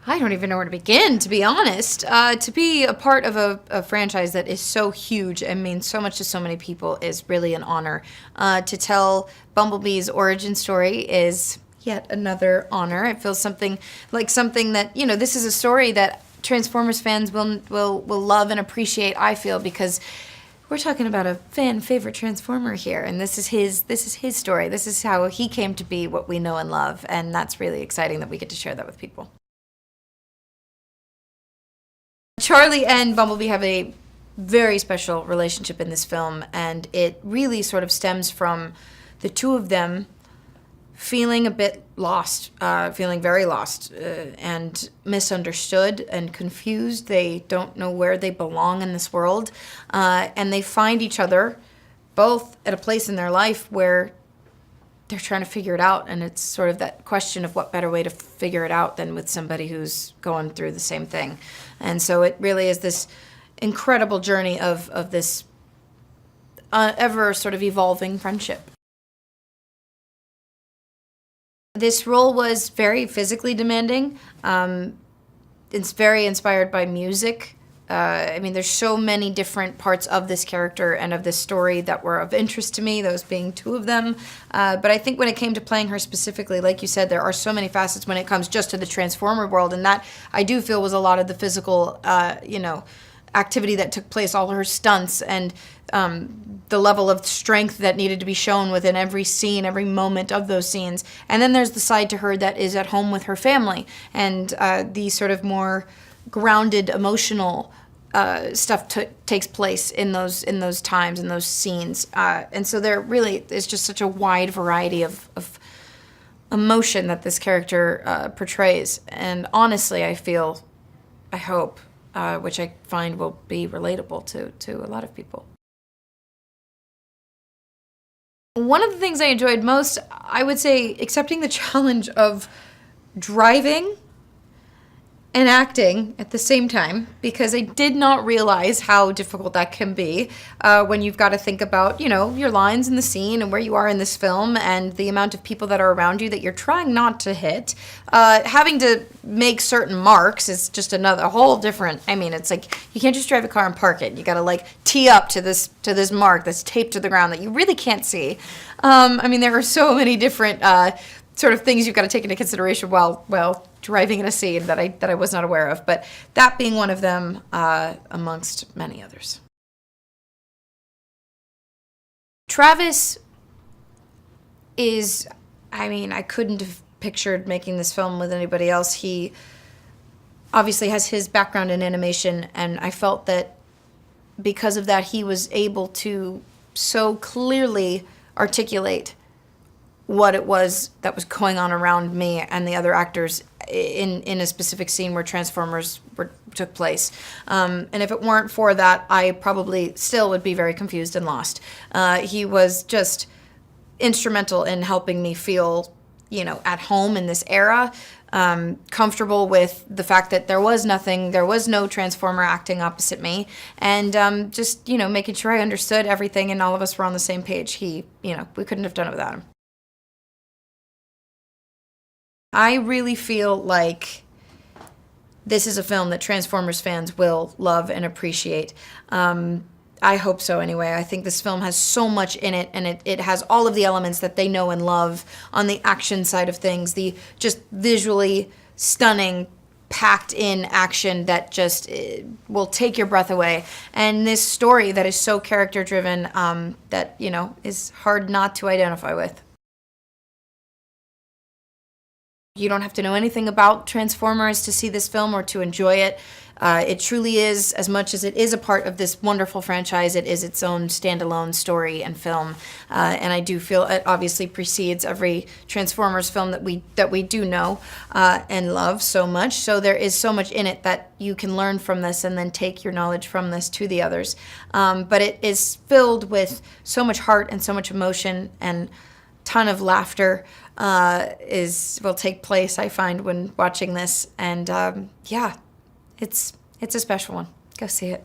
I don't even know where to begin, to be honest. To be a part of a franchise that is so huge and means so much to so many people is really an honor. To tell Bumblebee's origin story is yet another honor. It feels something that, you know, this is a story that Transformers fans will love and appreciate, I feel, because we're talking about a fan favorite Transformer here, and this is his story. This is how he came to be what we know and love, and that's really exciting that we get to share that with people. Charlie and Bumblebee have a very special relationship in this film, and it really sort of stems from the two of them feeling a bit lost, feeling very lost and misunderstood and confused. They don't know where they belong in this world, and they find each other both at a place in their life where they're trying to figure it out, and it's sort of that question of what better way to figure it out than with somebody who's going through the same thing. And so it really is this incredible journey of this ever sort of evolving friendship. This role was very physically demanding. It's very inspired by music. I mean, there's so many different parts of this character and of this story that were of interest to me, those being two of them. But I think when it came to playing her specifically, like you said, there are so many facets when it comes just to the Transformer world, and that I do feel was a lot of the physical, you know, activity that took place, all her stunts, and the level of strength that needed to be shown within every scene, every moment of those scenes. And then there's the side to her that is at home with her family, and the sort of more grounded emotional stuff takes place in those times, in those scenes. And so there really is just such a wide variety of emotion that this character portrays. And honestly, I hope, which I find will be relatable to a lot of people. One of the things I enjoyed most, I would say, accepting the challenge of driving and acting at the same time, because I did not realize how difficult that can be when you've got to think about, you know, your lines in the scene and where you are in this film and the amount of people that are around you that you're trying not to hit. Having to make certain marks is just a whole different, I mean, it's like you can't just drive a car and park it. You got to like tee up to this mark that's taped to the ground that you really can't see. I mean, there are so many different sort of things you've got to take into consideration while driving in a scene that I was not aware of, but that being one of them amongst many others. Travis is, I mean, I couldn't have pictured making this film with anybody else. He obviously has his background in animation, and I felt that because of that, he was able to so clearly articulate what it was that was going on around me and the other actors in a specific scene where Transformers took place. And if it weren't for that, I probably still would be very confused and lost. He was just instrumental in helping me feel, you know, at home in this era, comfortable with the fact that there was no Transformer acting opposite me, and just, you know, making sure I understood everything and all of us were on the same page. You know, we couldn't have done it without him. I really feel like this is a film that Transformers fans will love and appreciate. I hope so anyway. I think this film has so much in it, and it has all of the elements that they know and love on the action side of things, the just visually stunning, packed in action that just will take your breath away. And this story that is so character driven that, you know, is hard not to identify with. You don't have to know anything about Transformers to see this film or to enjoy it. It truly is, as much as it is a part of this wonderful franchise, it is its own standalone story and film. And I do feel it obviously precedes every Transformers film that we do know and love so much. So there is so much in it that you can learn from this and then take your knowledge from this to the others. But it is filled with so much heart and so much emotion, and ton of laughter will take place, I find, when watching this. And yeah, it's a special one. Go see it.